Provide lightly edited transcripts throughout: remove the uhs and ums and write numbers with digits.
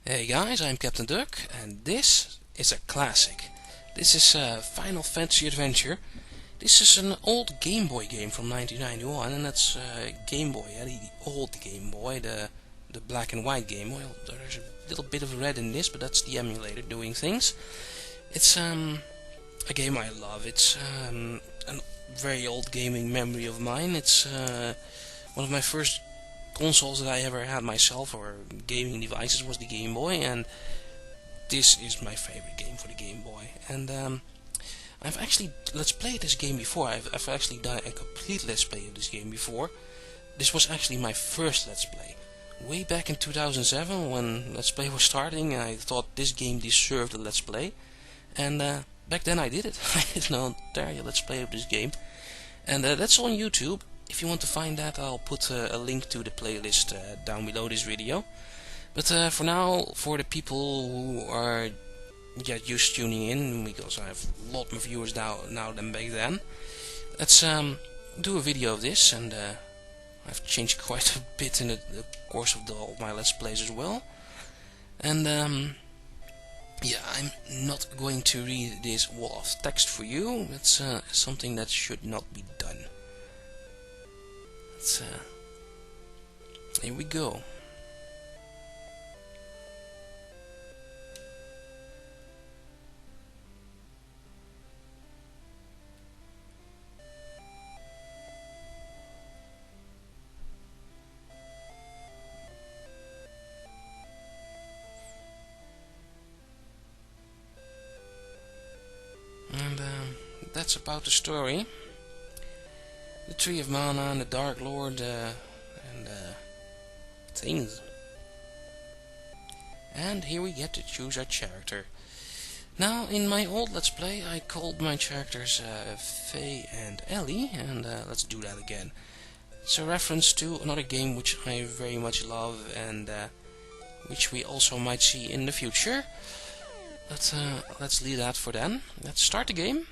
Hey guys, I'm captnduck, and this is a classic. This is Final Fantasy Adventure. This is an old Game Boy game from 1991, and that's Game Boy, the old Game Boy, the black and white Game Boy. There's a little bit of red in this, but that's the emulator doing things. It's a game I love. It's a very old gaming memory of mine. It's one of my first consoles that I ever had myself, or gaming devices, was the Game Boy, and this is my favorite game for the Game Boy. And I've actually let's played this game before. I've actually done a complete let's play of this game before. This was actually my first let's play, way back in 2007 when let's play was starting, and I thought this game deserved a let's play. And back then I did it. I did an entire let's play of this game, and that's on YouTube. If you want to find that, I'll put a link to the playlist down below this video. But for now, for the people who are just tuning in, because I have a lot more viewers now than back then, let's do a video of this. And I've changed quite a bit in the course of all my Let's Plays as well. And yeah, I'm not going to read this wall of text for you. It's something that should not be done. Here we go. And that's about the story. The Tree of Mana and the Dark Lord and things. And here we get to choose our character. Now, in my old Let's Play, I called my characters Faye and Ellie, and let's do that again. It's a reference to another game which I very much love, and which we also might see in the future. But let's leave that for then. Let's start the game.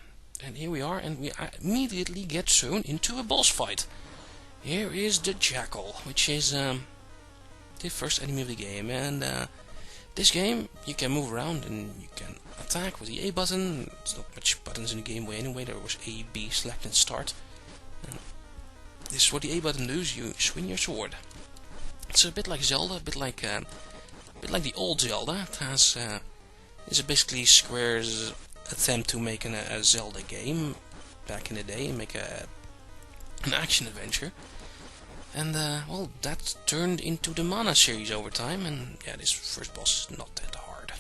And here we are, and we immediately get thrown into a boss fight. Here is the Jackal, which is the first enemy of the game. And this game, you can move around and you can attack with the A button. There's not much buttons in the Game Boy anyway. There was A, B, select and start. And this is what the A button does. You swing your sword. It's a bit like Zelda, a bit like the old Zelda. It has it's basically Square's attempt to make a Zelda game back in the day, and make an action adventure. And well, that turned into the Mana series over time, and yeah, this first boss is not that hard.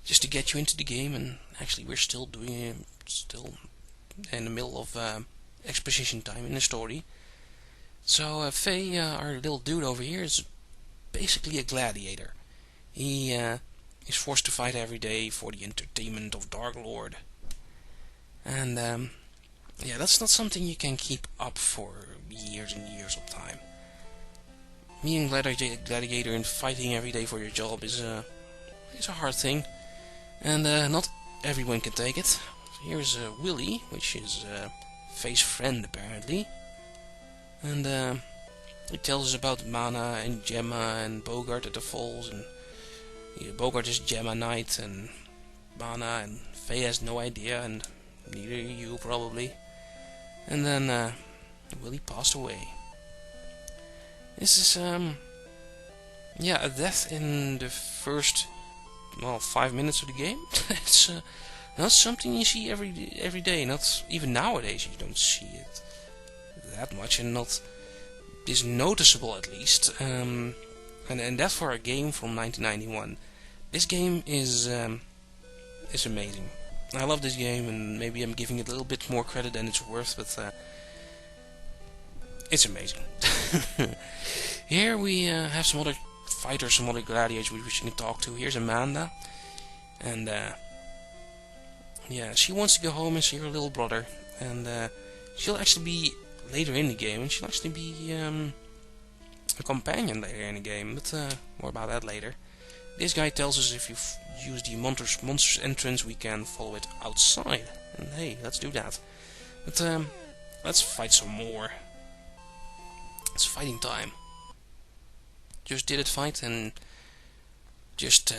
Just to get you into the game, and actually we're still doing it, still in the middle of exposition time in the story. So Faye, our little dude over here, is basically a gladiator. He is forced to fight every day for the entertainment of Dark Lord. And yeah, that's not something you can keep up for years and years of time. Being a gladiator and fighting every day for your job is a hard thing, and not everyone can take it. Here's Willy, which is Faye's friend apparently, and it tells us about Mana and Gemma and Bogart at the Falls, and Bogart is Gemma Knight and Mana, and Faye has no idea, and neither you probably. And then Willy passed away. This is yeah, a death in the first 5 minutes of the game. It's not something you see every day. Not even nowadays. You don't see it that much, and not this noticeable at least. And that for a game from 1991. This game is amazing. I love this game, and maybe I'm giving it a little bit more credit than it's worth, but it's amazing. Here we have some other fighters, some other gladiators we can talk to. Here's Amanda, and yeah, she wants to go home and see her little brother, and she'll actually be later in the game, and she'll actually be a companion later in the game, but more about that later. This guy tells us if you use the monstrous entrance, we can follow it outside. And hey, let's do that. But let's fight some more. It's fighting time. Just did it fight, and just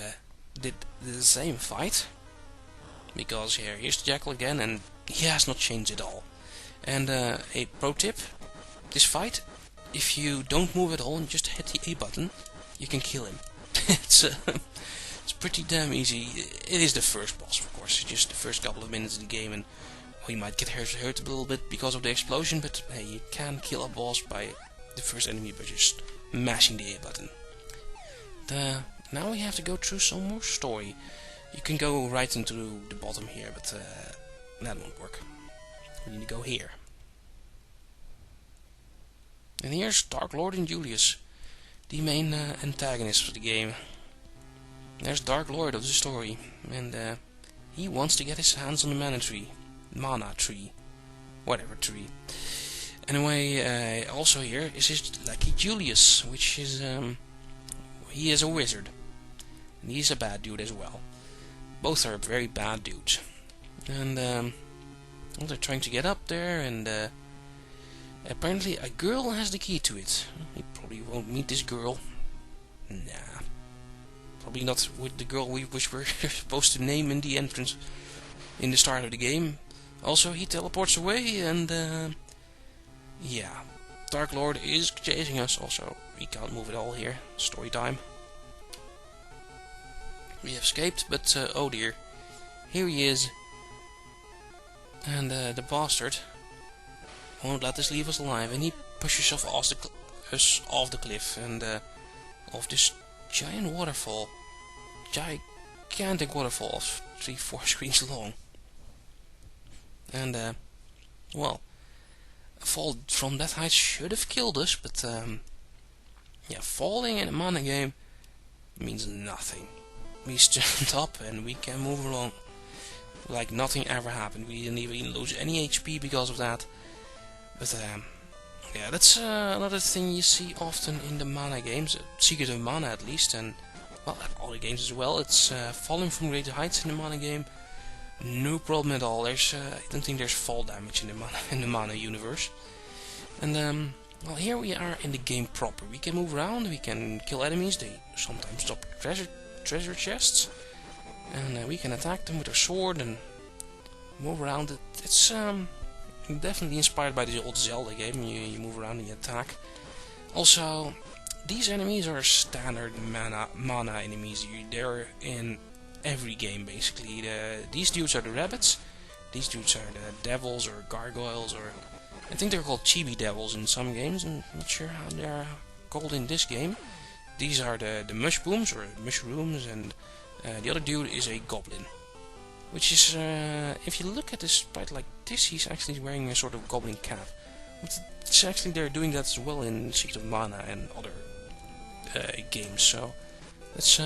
did the same fight, because here's the Jackal again, and he has not changed at all. And a pro tip: this fight, if you don't move at all and just hit the A button, you can kill him. it's pretty damn easy. It is the first boss, of course. It's just the first couple of minutes of the game, and you might get hurt a little bit because of the explosion, but hey, you can kill a boss by the first enemy by just mashing the A button. Now we have to go through some more story. You can go right into the bottom here, but that won't work. We need to go here. And here's Dark Lord and Julius, the main antagonists of the game. There's Dark Lord of the story, and he wants to get his hands on the mana tree, whatever tree. Anyway, also here is his lackey Julius, which is he is a wizard, and he's a bad dude as well. Both are very bad dudes, and well, they're trying to get up there, and apparently a girl has the key to it. You probably won't meet this girl. Nah. Probably not with the girl which we're supposed to name in the entrance in the start of the game. Also, he teleports away, and yeah, Dark Lord is chasing us. Also, we can't move at all here. Story time. We have escaped, but oh dear, here he is, and the bastard won't let us leave us alive, and he pushes us off the cliff, and off this giant waterfall, gigantic waterfall of 3-4 screens long. And well, a fall from that height should have killed us, but yeah, falling in a mana game means nothing. We stand up and we can move along like nothing ever happened. We didn't even lose any HP because of that. But yeah, that's another thing you see often in the mana games, Secret of Mana at least, and well, all the games as well. It's falling from great heights in the mana game, no problem at all. There's I don't think there's fall damage in the mana universe. And well, here we are in the game proper. We can move around, we can kill enemies. They sometimes drop treasure chests, and we can attack them with our sword and move around. It's definitely inspired by the old Zelda game. You move around and you attack. Also, these enemies are standard mana enemies. They're in every game basically. These dudes are the rabbits. These dudes are the devils or gargoyles, or I think they're called chibi devils in some games. I'm not sure how they are called in this game. These are the mushrooms, and the other dude is a goblin. Which is, if you look at this sprite like this, he's actually wearing a sort of goblin cap. But it's actually, they're doing that as well in Secret of Mana and other games, so it's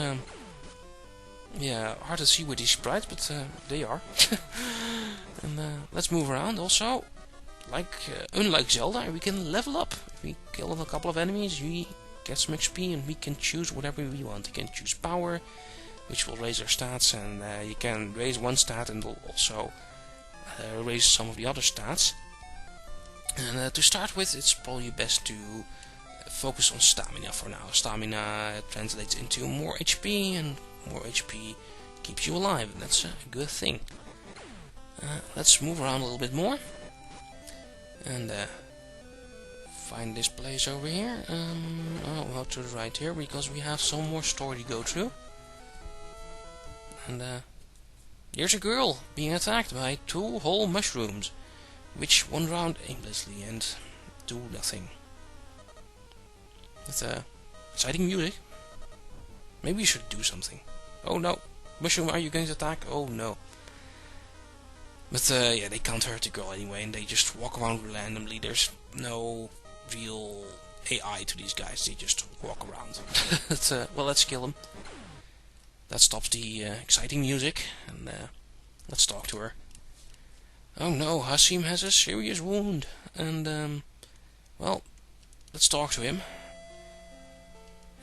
yeah, hard to see with these sprites, but they are. And let's move around. Also, like unlike Zelda, we can level up. If we kill a couple of enemies, we get some XP, and we can choose whatever we want. You can choose power, which will raise our stats, and you can raise one stat and will also raise some of the other stats. And to start with, it's probably best to focus on stamina for now. Stamina translates into more HP, and more HP keeps you alive, and that's a good thing. Let's move around a little bit more and find this place over here. Oh, to the right here, because we have some more story to go through. And here's a girl being attacked by 2 whole mushrooms, which run around aimlessly and do nothing. With exciting music. Maybe we should do something. Oh no, mushroom, are you going to attack? Oh no. But yeah, they can't hurt the girl anyway, and they just walk around randomly. There's no real AI to these guys, they just walk around. But, well, let's kill them. That stops the exciting music, and let's talk to her. Oh no, Hasim has a serious wound, and well, let's talk to him.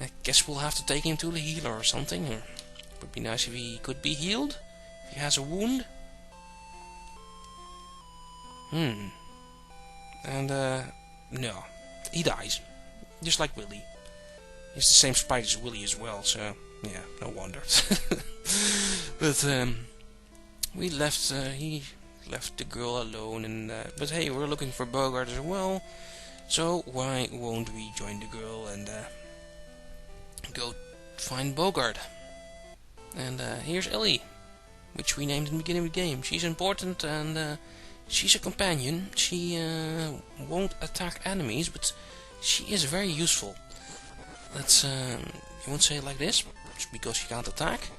I guess we'll have to take him to the healer or something. It would be nice if he could be healed, if he has a wound. And no, he dies, just like Willy. He's the same sprite as Willy as well, so Yeah, no wonder. But we left. He left the girl alone, and but hey, we're looking for Bogart as well. So why won't we join the girl and go find Bogart? And here's Ellie, which we named in the beginning of the game. She's important and she's a companion. She won't attack enemies, but she is very useful. Let's you won't say it like this, because she can't attack.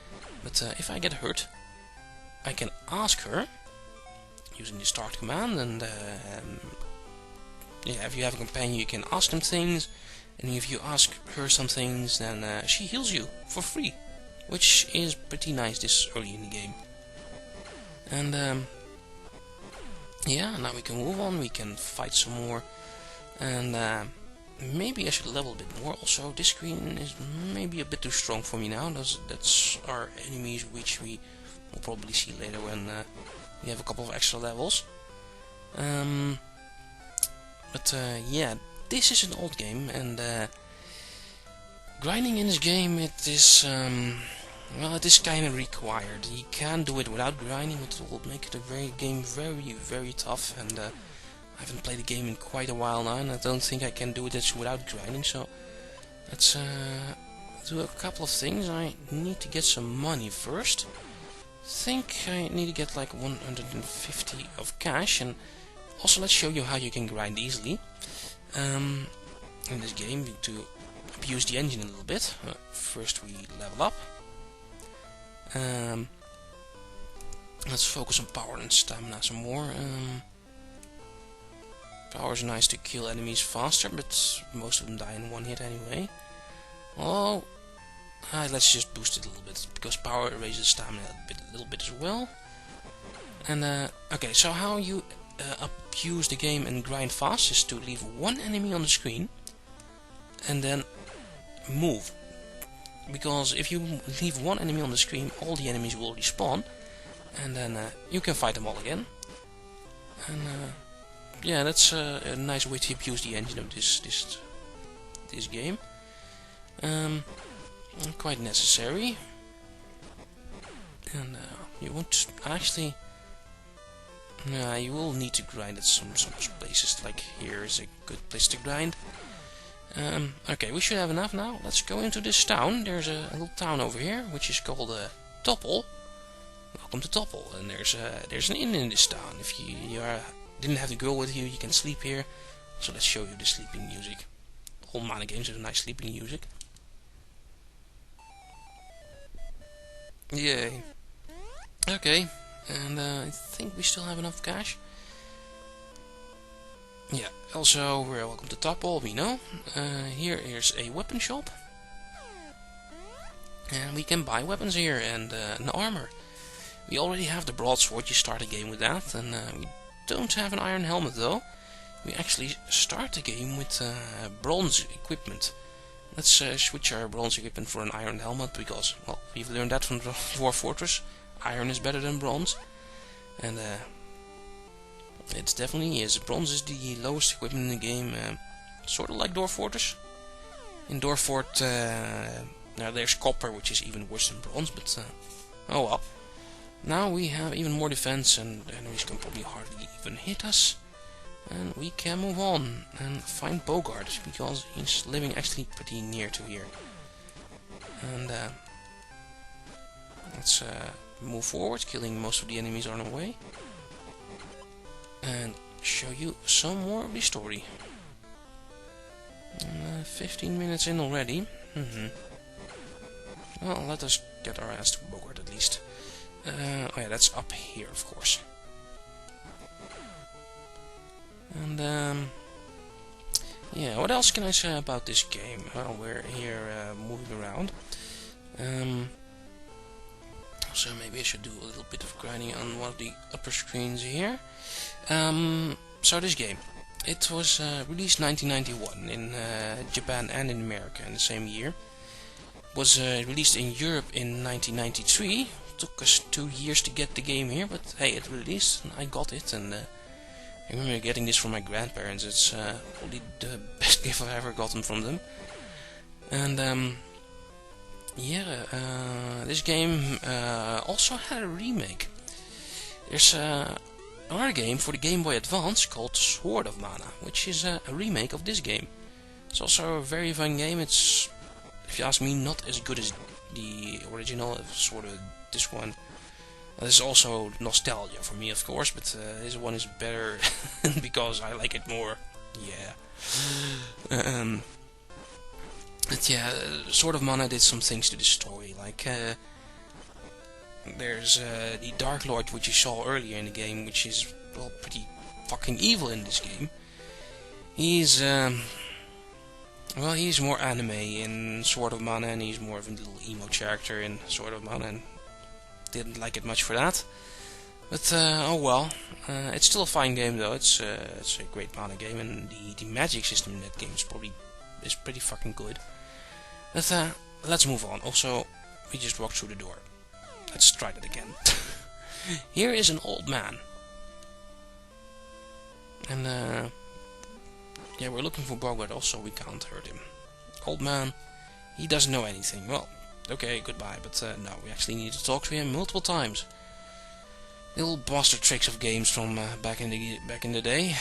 But if I get hurt, I can ask her using the start command, and yeah, if you have a companion, you can ask them things, and if you ask her some things, then she heals you for free, which is pretty nice this early in the game. And yeah, now we can move on. We can fight some more, and maybe I should level a bit more. Also, this screen is maybe a bit too strong for me now. That's our enemies, which we will probably see later when we have a couple of extra levels. But yeah, this is an old game, and grinding in this game, it is well, it is kind of required. You can do it without grinding, but it will make the game very tough. And I haven't played the game in quite a while now, and I don't think I can do this without grinding. So let's do a couple of things. I need to get some money first. I think I need to get like 150 of cash, and also let's show you how you can grind easily in this game to abuse the engine a little bit. First we level up. Let's focus on power and stamina some more. Power is nice to kill enemies faster, but most of them die in one hit anyway. Oh, let's just boost it a little bit, because power raises stamina a little bit as well. And okay, so how you abuse the game and grind fast is to leave one enemy on the screen and then move. Because if you leave one enemy on the screen, all the enemies will respawn, and then you can fight them all again. And yeah, that's a nice way to abuse the engine of this game. Quite necessary. And you won't actually. You will need to grind at some places. Like here is a good place to grind. Okay, we should have enough now. Let's go into this town. There's a little town over here, which is called Toppel. Welcome to Toppel. And there's an inn in this town. If you didn't have the girl with you, you can sleep here. So let's show you the sleeping music. All Mana games have nice sleeping music. Yay. Okay, and I think we still have enough cash. Yeah, also, we're welcome to Toppel, we know. Here's a weapon shop. And we can buy weapons here and an armor. We already have the broadsword, you start a game with that. And we don't have an iron helmet though. We actually start the game with bronze equipment. Let's switch our bronze equipment for an iron helmet, because, well, we've learned that from Dwarf Fortress. Iron is better than bronze. And it definitely is. Bronze is the lowest equipment in the game, sort of like Dwarf Fortress. In Dwarf Fort, now there's copper, which is even worse than bronze, but oh well. Now we have even more defense, and enemies can probably hardly even hit us. And we can move on and find Bogart, because he's living actually pretty near to here. And let's move forward, killing most of the enemies on our way. And show you some more of the story. 15 minutes in already. Well, let us get our ass to Bogart at least. Oh yeah, that's up here, of course. And yeah, what else can I say about this game? Well, we're here moving around. So maybe I should do a little bit of grinding on one of the upper screens here. So this game, it was released 1991 in Japan and in America in the same year. Was released in Europe in 1993. Took us 2 years to get the game here, but hey, it released and I got it. And I remember getting this from my grandparents. It's probably the best gift I've ever gotten from them. And Yeah, this game also had a remake. There's another game for the Game Boy Advance called Sword of Mana, which is a remake of this game. It's also a very fun game. It's, if you ask me, not as good as the original, sort of this one. This is also nostalgia for me, of course, but this one is better because I like it more. Yeah. But yeah, Sword of Mana did some things to the story, like there's the Dark Lord, which you saw earlier in the game, which is, well, pretty fucking evil in this game. He's well, he's more anime in Sword of Mana, and he's more of a little emo character in Sword of Mana, and didn't like it much for that. But oh well, it's still a fine game though. It's a great Mana game, and the magic system in that game is pretty fucking good. But let's move on. Also, we just walked through the door. Let's try that again. Here is an old man, and yeah, we're looking for Bogart. Also, we can't hurt him. Old man, he doesn't know anything. Well, okay, goodbye. But no, we actually need to talk to him multiple times. Little bastard tricks of games from back in the day.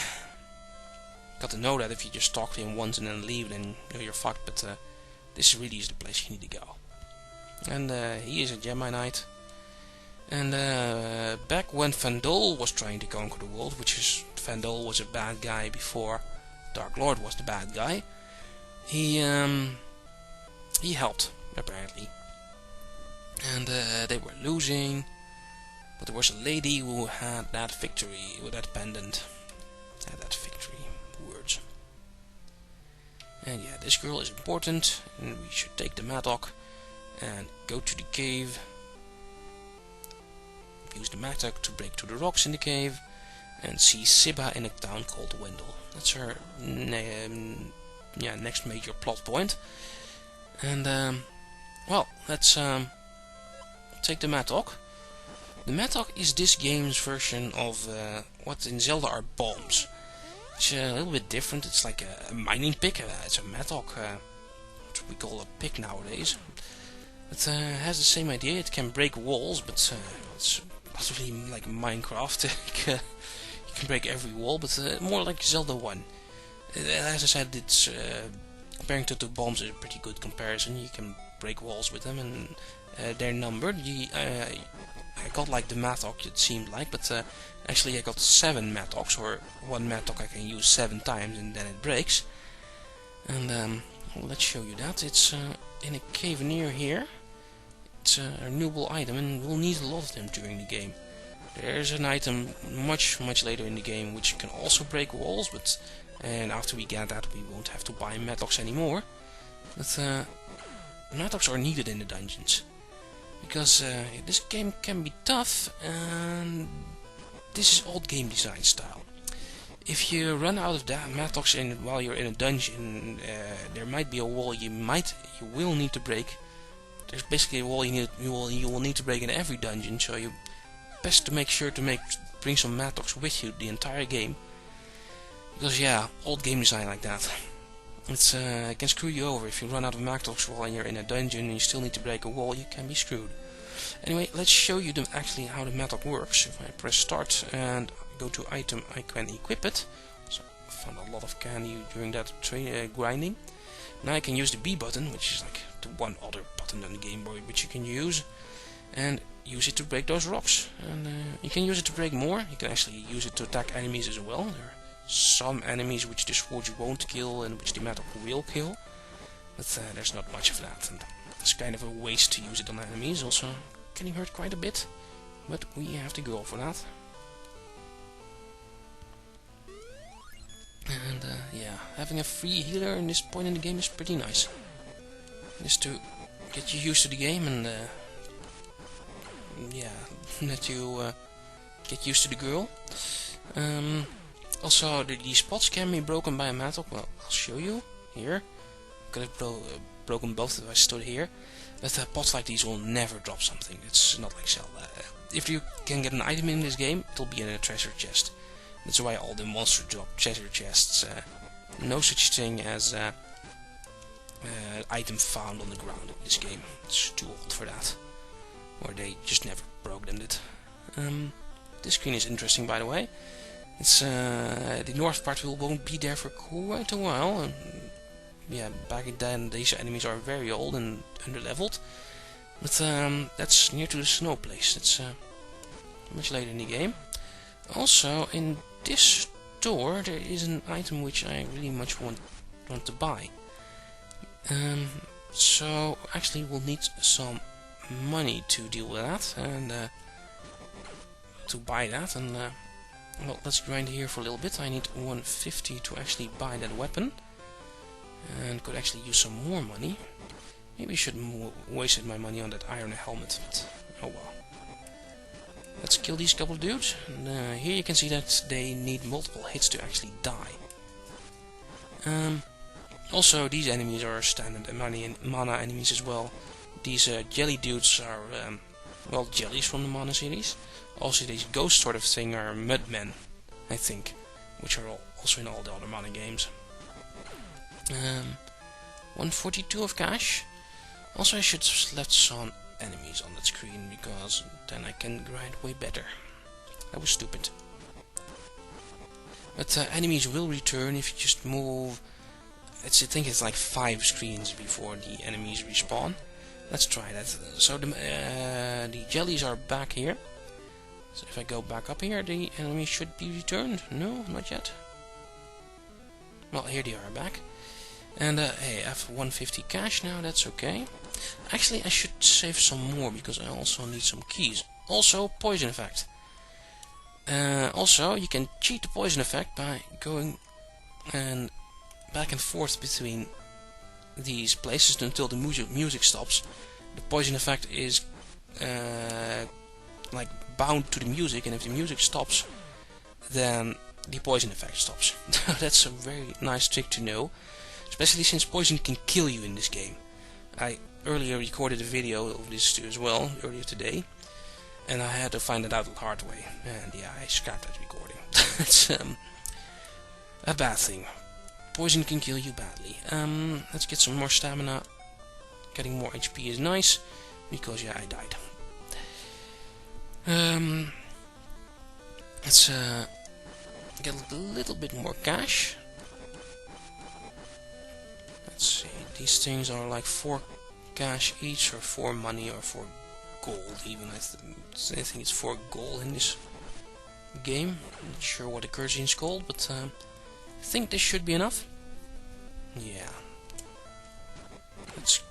Got to know that if you just talk to him once and then leave, then you're fucked. But this really is the place you need to go. And he is a Gemini Knight. And back when Vandal was trying to conquer the world, which is, Vandal was a bad guy before Dark Lord was the bad guy, he helped, apparently. And they were losing, but there was a lady who had that victory, with that pendant. Had that victory words. And yeah, this girl is important, and we should take the mattock and go to the cave. Use the mattock to break through the rocks in the cave and see Sibba in a town called Wendell. That's her next major plot point. And well, let's take the mattock. The mattock is this game's version of what in Zelda are bombs. It's a little bit different. It's like a mining pick. It's a mattock, what we call a pick nowadays. It has the same idea. It can break walls, but it's not really like Minecraft. You can break every wall, but more like Zelda 1. As I said, it's comparing to the bombs is a pretty good comparison. You can break walls with them, and they're numbered. I got like the mattock, it seemed like, but actually I got 7 mattocks, or 1 mattock I can use 7 times and then it breaks. And well, let's show you that. It's in a cave near here. It's a renewable item, and we'll need a lot of them during the game. There's an item much later in the game which can also break walls, but and after we get that we won't have to buy mattocks anymore. But mattocks are needed in the dungeons, because this game can be tough, and this is old game design style. If you run out of mattocks while you're in a dungeon, there might be a wall you will need to break. There's basically a wall you will need to break in every dungeon, so you best to make sure to bring some mattocks with you the entire game. Because yeah, old game design like that. It can screw you over. If you run out of mattocks while you're in a dungeon and you still need to break a wall, you can be screwed. Anyway, let's show you actually how the mattock works. If I press start and go to item, I can equip it. So I found a lot of candy during that grinding. Now I can use the B button, which is like the one other button on the Game Boy which you can use, and use it to break those rocks. And you can use it to break more. You can actually use it to attack enemies as well. There are some enemies which this forge won't kill and which the mattock will kill, but there's not much of that, and it's kind of a waste to use it on enemies. Also can hurt quite a bit, but we have to go for that. And yeah, having a free healer in this point in the game is pretty nice. Just to get you used to the game, and yeah, let you get used to the girl. Also, these spots can be broken by a mattock. Well, I'll show you here. Could have broken both if I stood here. But pots like these will never drop something. It's not like Zelda. If you can get an item in this game, it'll be in a treasure chest. That's why all the monsters drop treasure chests. No such thing as item found on the ground in this game. It's too old for that. Or they just never programmed it. This screen is interesting, by the way. It's the north part won't be there for quite a while. Yeah, back then these enemies are very old and underleveled. But that's near to the snow place. It's much later in the game. Also, in this store there is an item which I really much want to buy. So actually we'll need some money to deal with that and to buy that. And well, let's grind here for a little bit. I need 150 to actually buy that weapon, and could actually use some more money. Maybe I shouldn't wasted my money on that iron helmet, but oh well. Let's kill these couple of dudes. And, here you can see that they need multiple hits to actually die. Also, these enemies are standard mana enemies as well. These jelly dudes are, well, jellies from the Mana series. Also, these ghost sort of thing are mudmen, I think, which are also in all the other Mana games. 142 of cash. Also, I should have left some enemies on that screen, because then I can grind way better. That was stupid. But enemies will return if you just move. I think it's like 5 screens before the enemies respawn. Let's try that. So the jellies are back here. So if I go back up here, the enemy should be returned. No, not yet. Well, here they are back. And hey, I have 150 cash now, that's okay. Actually, I should save some more, because I also need some keys. Also, poison effect. Also, you can cheat the poison effect by going and back and forth between these places until the music stops. The poison effect is like bound to the music, and if the music stops, then the poison effect stops. That's a very nice trick to know, especially since poison can kill you in this game. I earlier recorded a video of this too as well, earlier today, and I had to find it out the hard way, and yeah, I scrapped that recording. It's a bad thing. Poison can kill you badly. Let's get some more stamina. Getting more HP is nice, because yeah, I died. Let's get a little bit more cash. Let's see, these things are like 4 cash each, or 4 money, or 4 gold even. I think it's 4 gold in this game. I'm not sure what the currency is called, but I think this should be enough. Yeah. Let's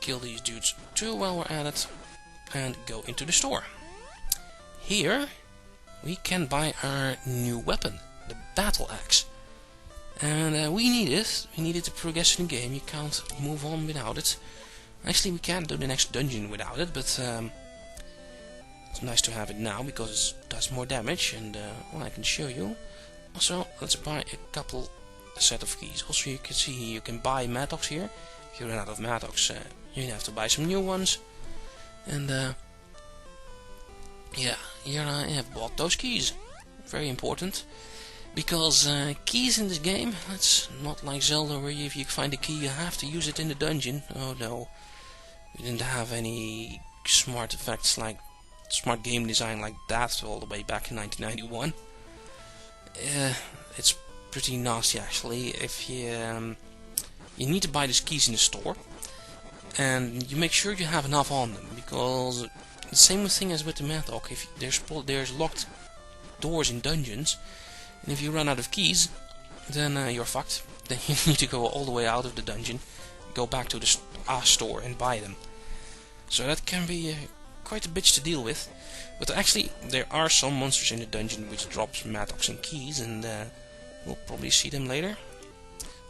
kill these dudes too while we're at it, and go into the store. Here we can buy our new weapon, the battle axe. And we need it. We need it to progress in the game. You can't move on without it. Actually, we can't do the next dungeon without it, but it's nice to have it now, because it does more damage, and well, I can show you. Also, let's buy a set of keys. Also, you can see you can buy mattocks here. If you run out of mattocks, you have to buy some new ones. And yeah, here I have bought those keys. Very important, because keys in this game, it's not like Zelda where if you find a key you have to use it in the dungeon. Oh no, we didn't have any smart effects like smart game design like that all the way back in 1991. It's pretty nasty actually. If you need to buy these keys in the store, and you make sure you have enough on them, because the same thing as with the mattock. If there's locked doors in dungeons, and if you run out of keys, then you're fucked. Then you need to go all the way out of the dungeon, go back to the store and buy them. So that can be quite a bitch to deal with. But actually, there are some monsters in the dungeon which drops mattocks and keys, and we'll probably see them later.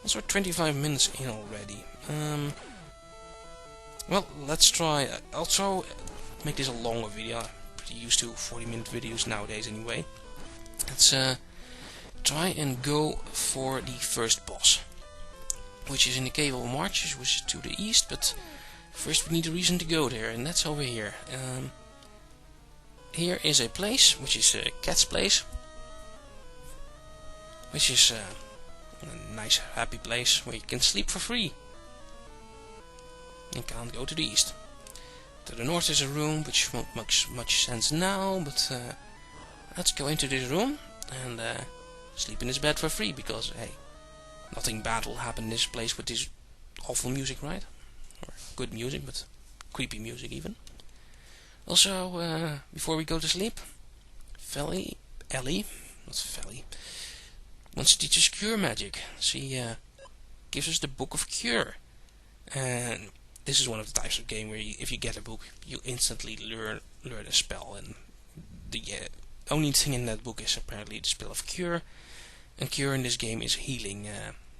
Also, 25 minutes in already. Well, let's try. Also, make this a longer video. I'm pretty used to 40-minute videos nowadays anyway. Let's try and go for the first boss, which is in the Cave of Marches, which is to the east, but first we need a reason to go there, and that's over here. Here is a place, which is a cat's place, which is a nice happy place where you can sleep for free. and can't go to the east. To the north is a room which won't make much sense now, but let's go into this room and sleep in this bed for free, because hey, nothing bad will happen in this place with this awful music, right? Or good music, but creepy music even. Also, before we go to sleep, Ellie, wants to teach us cure magic. She gives us the Book of Cure, and this is one of the types of game where if you get a book, you instantly learn a spell, and the only thing in that book is apparently the spell of Cure, and Cure in this game is healing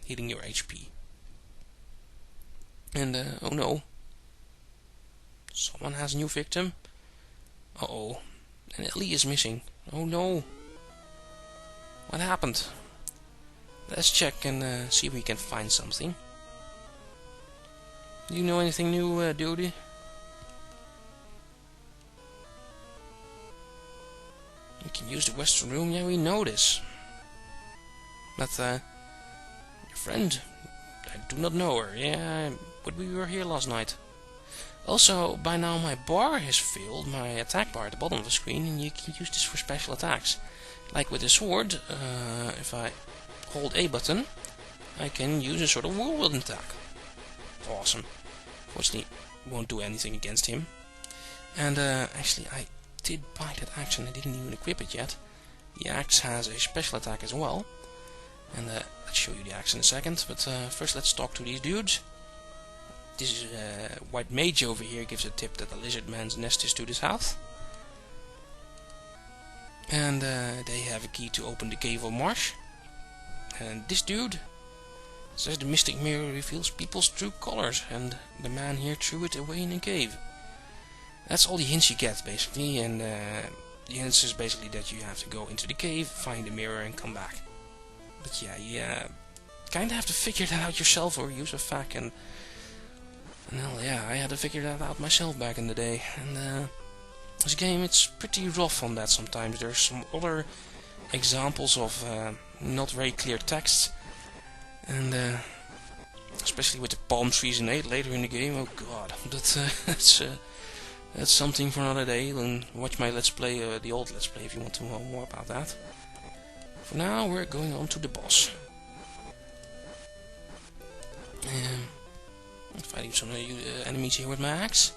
your HP. And oh no, someone has a new victim. Uh-oh, and Ellie is missing. Oh no, what happened? Let's check and see if we can find something. Do you know anything new, Duty? We can use the western room, yeah, we know this. But, your friend, I do not know her, yeah, but we were here last night. Also, by now my bar has filled, my attack bar at the bottom of the screen, and you can use this for special attacks. Like with the sword, if I hold A button, I can use a sort of whirlwind attack. Awesome. Fortunately, won't do anything against him. And actually, I did buy that axe and I didn't even equip it yet. The axe has a special attack as well. And let's show you the axe in a second. But first, let's talk to these dudes. This white mage over here gives a tip that the lizard man's nest is to the south. And they have a key to open the cave of Marsh. And this dude says the mystic mirror reveals people's true colors, and the man here threw it away in a cave. That's all the hints you get, basically, and the hints is basically that you have to go into the cave, find the mirror, and come back. But yeah, you kinda have to figure that out yourself, or use a fac, and well, yeah, I had to figure that out myself back in the day, and this game, it's pretty rough on that sometimes. There's some other examples of not very clear text, and especially with the palm trees and later in the game. Oh god, that's something for another day. And watch my let's play, the old let's play, if you want to know more about that. For now, we're going on to the boss. I'm fighting some enemies here with my axe,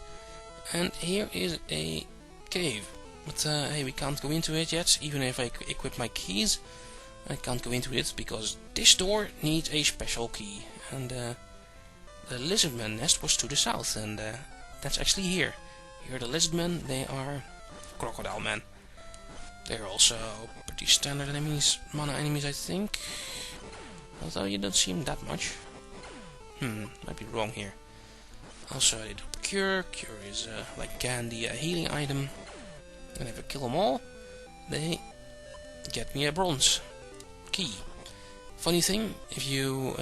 and here is a cave. But hey, we can't go into it yet. Even if I equip my keys, I can't go into it because this door needs a special key. And the lizardman nest was to the south, and that's actually here. Here are the lizardmen. They are crocodile men. They're also pretty standard enemies, mana enemies, I think. Although you don't see them that much. Might be wrong here. Also, they do cure. Cure is like candy, a healing item. And if I kill them all, they get me a bronze key. Funny thing, if you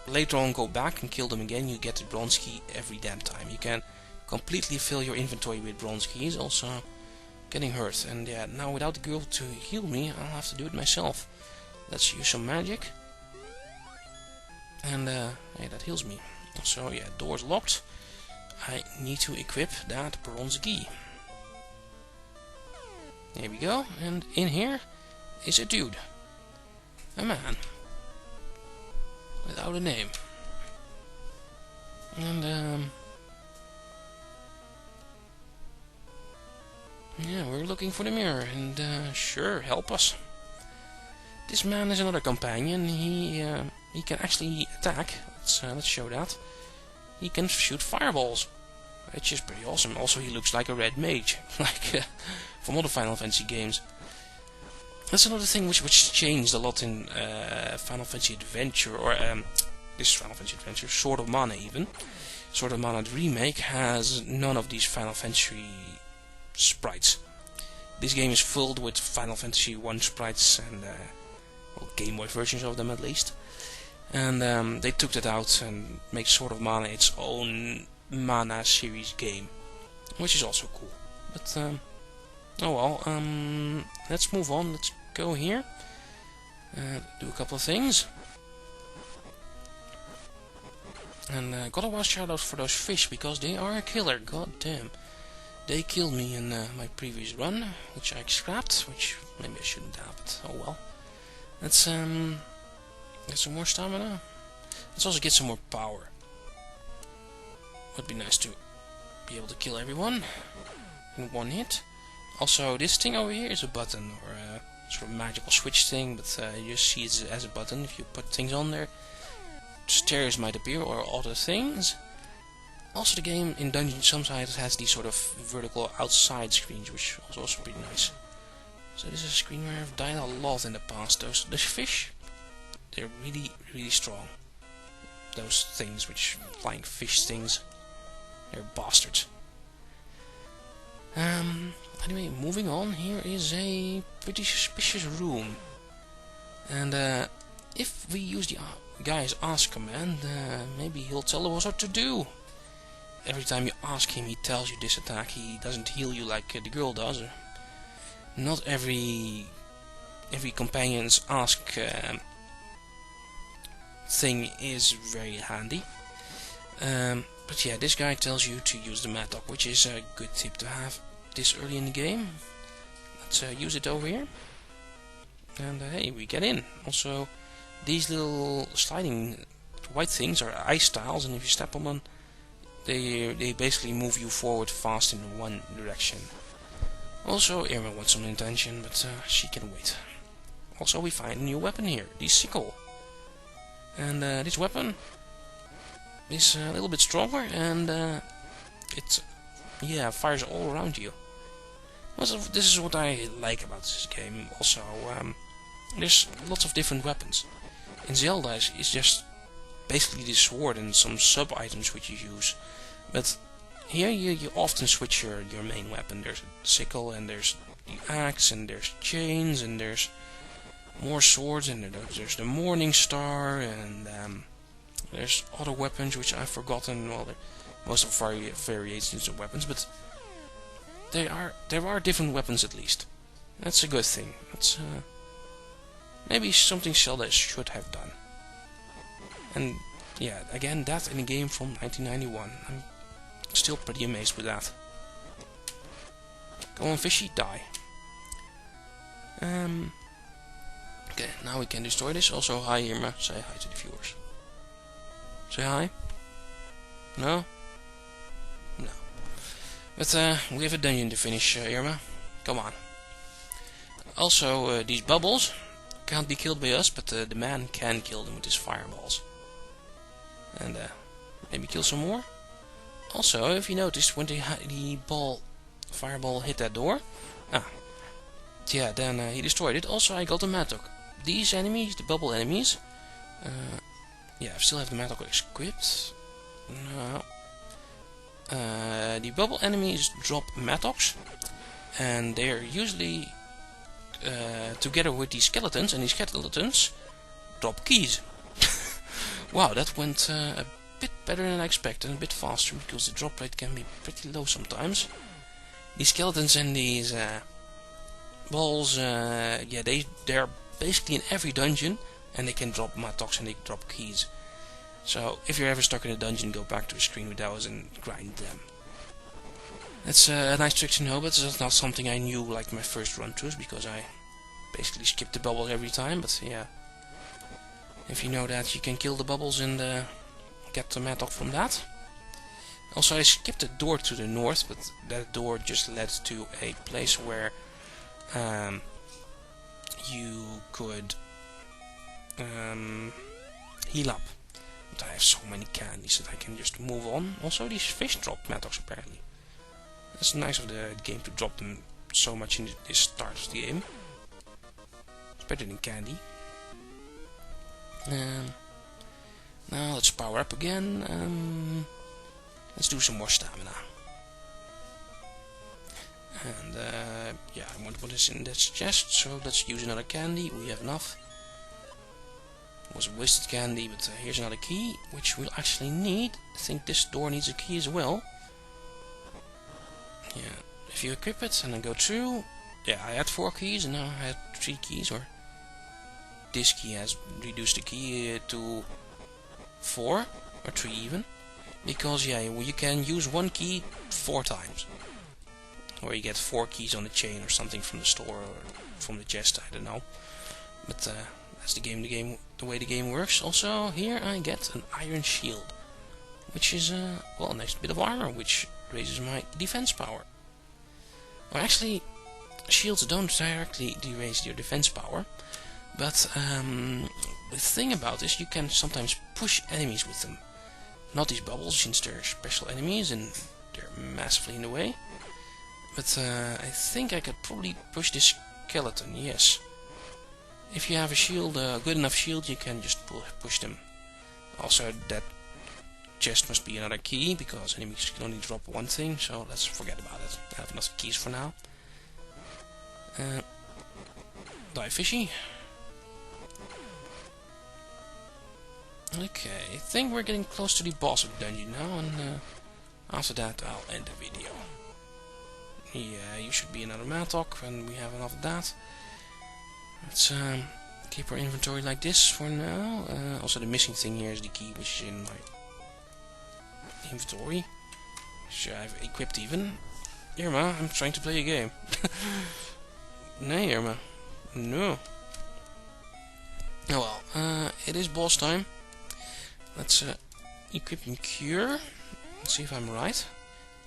later on go back and kill them again, you get the bronze key every damn time. You can completely fill your inventory with bronze keys. Also, getting hurt. And yeah, now without the girl to heal me, I'll have to do it myself. Let's use some magic. And yeah, that heals me. So yeah, door's locked. I need to equip that bronze key. There we go, and in here is a dude. A man. Without a name. And yeah, we're looking for the mirror, and sure, help us. This man is another companion. He can actually attack. Let's show that. He can shoot fireballs, which is pretty awesome. Also, he looks like a red mage, like from other Final Fantasy games. That's another thing which changed a lot in Final Fantasy Adventure, or this Final Fantasy Adventure, Sword of Mana even. Sword of Mana, the remake, has none of these Final Fantasy sprites. This game is filled with Final Fantasy 1 sprites and well, Gameboy versions of them at least. And they took that out and made Sword of Mana its own Mana series game, which is also cool. But oh well, let's move on. Let's go here. Do a couple of things. And gotta watch out for those fish, because they are a killer. God damn. They killed me in my previous run, which I scrapped, which maybe I shouldn't have, but oh well. Let's get some more stamina. Let's also get some more power. Would be nice to be able to kill everyone in one hit. Also, this thing over here is a button, or a sort of magical switch thing, but you just see it as a button. If you put things on there, stairs might appear, or other things. Also, the game in dungeons sometimes has these sort of vertical outside screens, which is also pretty nice. So this is a screen where I've died a lot in the past. Those fish, they're really, really strong. Those things, which flying fish things, they're bastards. Anyway, moving on. Here is a pretty suspicious room, and if we use the guy's ask command, maybe he'll tell us what to do. Every time you ask him, he tells you this attack. He doesn't heal you like the girl does. Not every companion's ask thing is very handy. But yeah, this guy tells you to use the mattock, which is a good tip to have this early in the game. Let's use it over here. And hey, we get in. Also, these little sliding white things are ice tiles, and if you step on them, they basically move you forward fast in one direction. Also, Irma wants some attention, but she can wait. Also, we find a new weapon here, the sickle. And this weapon is a little bit stronger, and it fires all around you. Also, this is what I like about this game. Also, there's lots of different weapons. In Zelda, it's just basically the sword and some sub-items which you use. But here you often switch your main weapon. There's a sickle, and there's the axe, and there's chains, and there's more swords, and there's the Morning Star, and there's other weapons which I've forgotten. Well, most of variations of weapons, but there are different weapons at least. That's a good thing. That's maybe something Zelda should have done. And yeah, again, that in a game from 1991. I'm still pretty amazed with that. Go on, fishy, die. Okay, now we can destroy this. Also, hi Irma, say hi to the viewers. Say hi. No? No. But we have a dungeon to finish, Irma. Come on. Also, these bubbles can't be killed by us, but the man can kill them with his fireballs. And maybe kill some more. Also, if you noticed, when the fireball hit that door, yeah, then he destroyed it. Also, I got the mattock. These enemies, the bubble enemies, yeah, I still have the mattock equipped. No. The bubble enemies drop mattocks, and they are usually together with these skeletons, and these skeletons drop keys. Wow, that went a bit better than I expected, and a bit faster, because the drop rate can be pretty low sometimes. These skeletons and these balls, yeah, they're basically in every dungeon, and they can drop mattocks and they drop keys. So if you're ever stuck in a dungeon, go back to a screen with those and grind them. That's a nice trick to know, but it's not something I knew like my first run-throughs, because I basically skipped the bubbles every time. But yeah, if you know that, you can kill the bubbles and get the mattock from that. Also, I skipped a door to the north, but that door just led to a place where you could heal up. But I have so many candies that I can just move on. Also, these fish drop mattocks apparently. It's nice of the game to drop them so much in this start of the game. It's better than candy. Now let's power up again. Let's do some more stamina. And yeah, I want what is in this chest, so let's use another candy. We have enough. It was a wasted candy, but here's another key, which we'll actually need. I think this door needs a key as well. Yeah, if you equip it and then go through, yeah, I had 4 keys and now I had 3 keys, or this key has reduced the key to 4. or 3 even, because yeah, you can use one key 4 times, or you get 4 keys on the chain or something from the store or from the chest, I don't know. But that's the way the game works. Also, here I get an iron shield, which is well, a nice bit of armor, which raises my defense power. Well, actually, shields don't directly raise your defense power, but the thing about this, you can sometimes push enemies with them. Not these bubbles, since they're special enemies and they're massively in the way. But I think I could probably push this skeleton, yes. If you have a shield, a good enough shield, you can just push them. Also, that chest must be another key, because enemies can only drop one thing, so let's forget about it. I have enough keys for now. Die fishy. Okay, I think we're getting close to the boss of the dungeon now, and after that I'll end the video. Yeah, you should be another Matok, and we have enough of that. Let's keep our inventory like this for now. Also, the missing thing here is the key, which is in my inventory, which I've equipped even. Irma, I'm trying to play a game. No, Irma. No. Oh well, it is boss time. Let's equip and cure. Let's see if I'm right.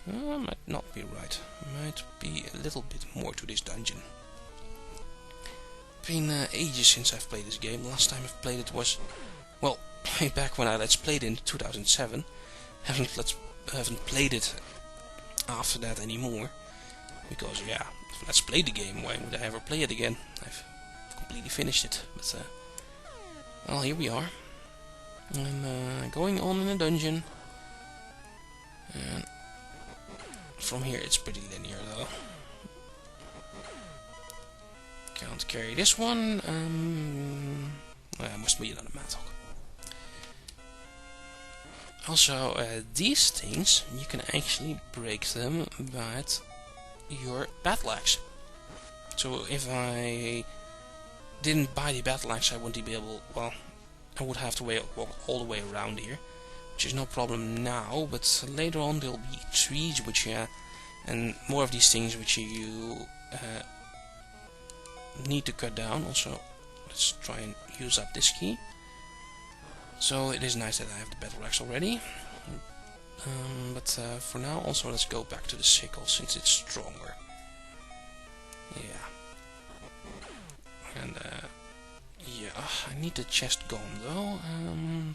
I might not be right. Might be a little bit more to this dungeon. Been ages since I've played this game. Last time I've played it was, well, way back when I let's played in 2007. Haven't played it after that anymore, because yeah, if let's play the game, why would I ever play it again? I've completely finished it. But well, here we are. I'm going on in a dungeon, and from here it's pretty linear though. Can't carry this one. Must be another Matok. Also, these things, you can actually break them with your battle axe. So if I didn't buy the battle axe, I wouldn't be able, well, I would have to walk all the way around here, which is no problem now, but later on there'll be trees which and more of these things which you need to cut down. Also, let's try and use up this key. So it is nice that I have the battle axe already. But for now, also let's go back to the sickle since it's stronger. Yeah. And yeah, I need the chest gone though.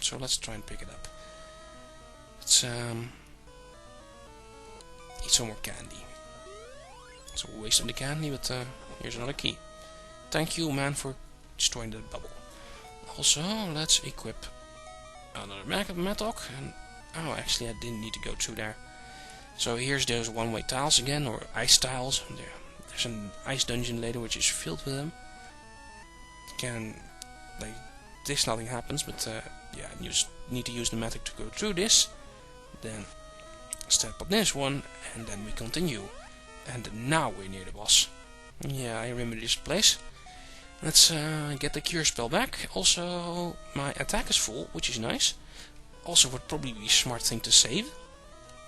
So let's try and pick it up. Let's eat some more candy. It's a waste of the candy, but here's another key. Thank you, man, for destroying the bubble. Also, let's equip another Matok, and oh, actually I didn't need to go through there. So here's those one-way tiles again, or ice tiles. There's an ice dungeon later which is filled with them. Like this, nothing happens, but yeah, you just need to use the Matok to go through this. Then step on this one, and then we continue. And now we're near the boss. Yeah, I remember this place. Let's get the cure spell back. Also, my attack is full, which is nice. Also, would probably be a smart thing to save.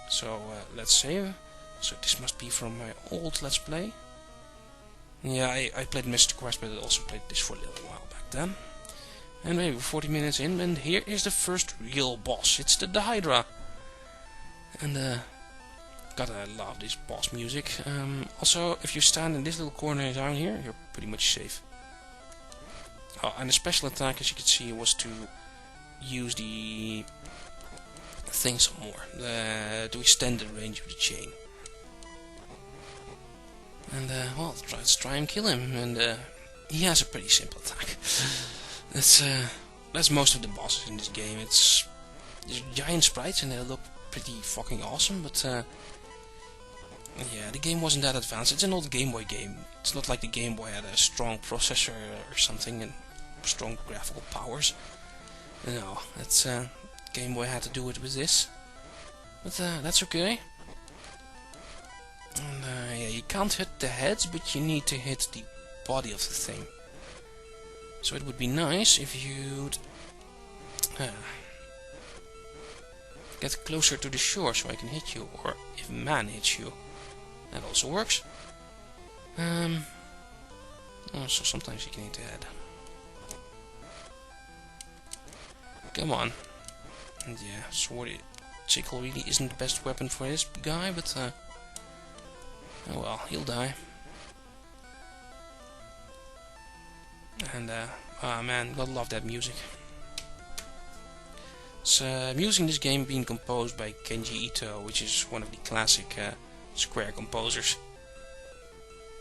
So let's save. So this must be from my old Let's Play. Yeah, I played Mr. Quest, but I also played this for a little while back then. And maybe 40 minutes in, and here is the first real boss. It's the Hydra. And gotta love this boss music. Also, if you stand in this little corner down here, you're pretty much safe. Oh, and the special attack, as you can see, was to use the thing some more, to extend the range of the chain. And well, let's try and kill him. And he has a pretty simple attack. That's most of the bosses in this game. There's giant sprites and they look pretty fucking awesome, but yeah, the game wasn't that advanced. It's an old Gameboy game. It's not like the Gameboy had a strong processor or something and strong graphical powers. No, it's Gameboy had to do it with this. But that's okay. And yeah, you can't hit the heads, but you need to hit the body of the thing. So it would be nice if you'd get closer to the shore so I can hit you, or if man hits you. That also works. Also sometimes you can hit the head. Come on. And yeah, Sword Jackal really isn't the best weapon for this guy, but oh well, he'll die. And ah man, gotta love that music. It's music in this game being composed by Kenji Ito, which is one of the classic Square composers.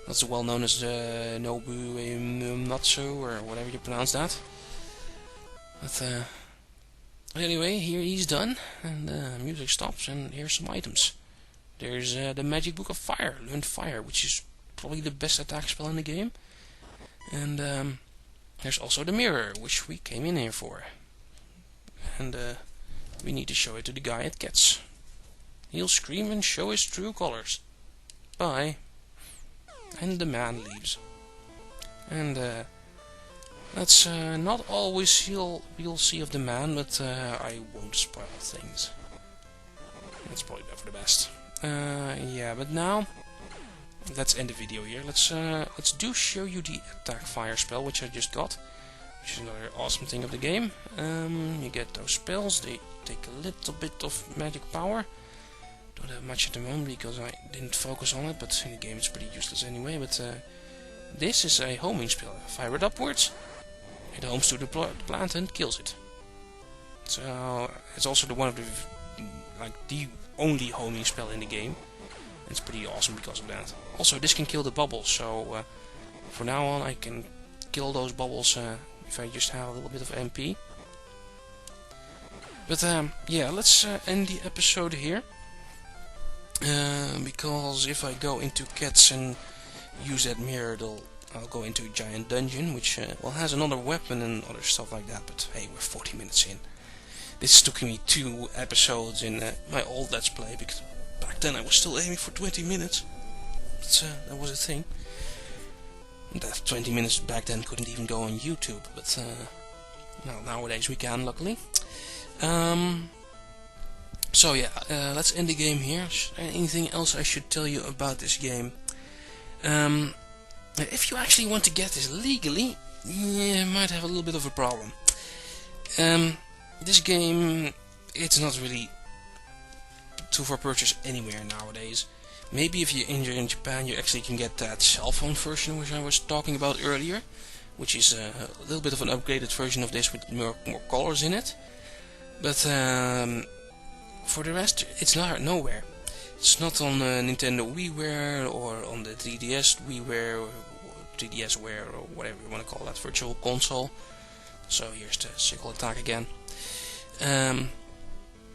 Also well known as Nobu Natsu, or whatever you pronounce that. But anyway, here he's done, and music stops, and here's some items. There's the Magic Book of Fire, Learned Fire, which is probably the best attack spell in the game. And there's also the mirror, which we came in here for. And we need to show it to the guy it gets. He'll scream and show his true colors. Bye. And the man leaves. And that's not always we'll see of the man, but I won't spoil things. That's probably for the best. Yeah, but now let's end the video here. Let's show you the attack fire spell, which I just got, which is another awesome thing of the game. You get those spells. They take a little bit of magic power. Don't have much at the moment because I didn't focus on it, but in the game it's pretty useless anyway. But this is a homing spell. Fire it upwards, it homes to the plant and kills it. So it's also the only homing spell in the game. It's pretty awesome because of that. Also, this can kill the bubbles, so for now on I can kill those bubbles if I just have a little bit of MP. But yeah, let's end the episode here. Because if I go into cats and use that mirror, I'll go into a giant dungeon, which well has another weapon and other stuff like that. But hey, we're 40 minutes in. This took me 2 episodes in my old Let's Play, because back then I was still aiming for 20 minutes. But, that was a thing. That 20 minutes back then couldn't even go on YouTube, but well, nowadays we can, luckily. So yeah, let's end the game here. Anything else I should tell you about this game? If you actually want to get this legally, you might have a little bit of a problem. This game, it's not really for purchase anywhere nowadays. Maybe if you're in Japan, you actually can get that cell phone version which I was talking about earlier, which is a little bit of an upgraded version of this with more colors in it. But for the rest, it's nowhere. It's not on Nintendo WiiWare or on the 3DS WiiWare or 3DSware or whatever you want to call that virtual console. So here's the sickle attack again.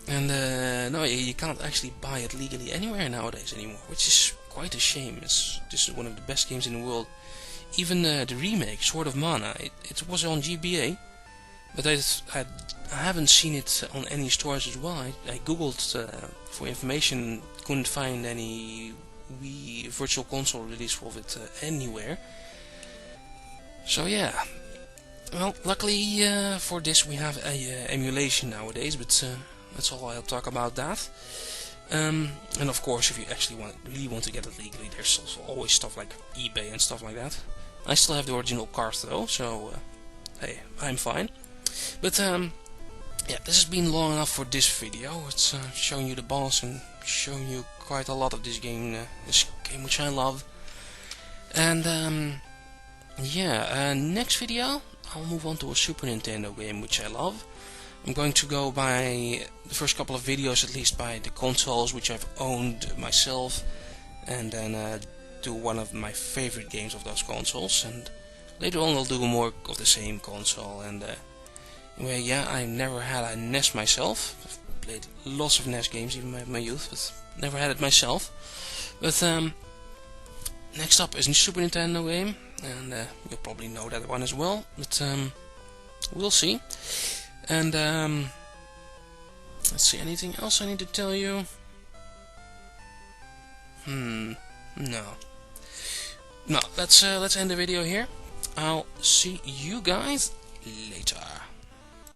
No, you can't actually buy it legally anywhere nowadays anymore, which is quite a shame. This is one of the best games in the world. Even the remake, Sword of Mana, it was on GBA, but I haven't seen it on any stores as well. I googled for information, couldn't find any Wii Virtual Console release of it anywhere. So yeah, well, luckily for this we have a emulation nowadays, but that's all I'll talk about that. And of course, if you actually really want to get it legally, there's also always stuff like eBay and stuff like that. I still have the original card though, so hey, I'm fine. But yeah, this has been long enough for this video. It's showing you the boss and showing you quite a lot of this game which I love. And yeah, next video I'll move on to a Super Nintendo game which I love. I'm going to go by the first couple of videos at least by the consoles which I've owned myself, and then do one of my favorite games of those consoles, and later on I'll do more of the same console. And anyway, yeah, I never had a NES myself. I've played lots of NES games even in my youth, but never had it myself. But next up is a Super Nintendo game, and you'll probably know that one as well, but we'll see. And let's see, anything else I need to tell you? No. No, let's end the video here. I'll see you guys later.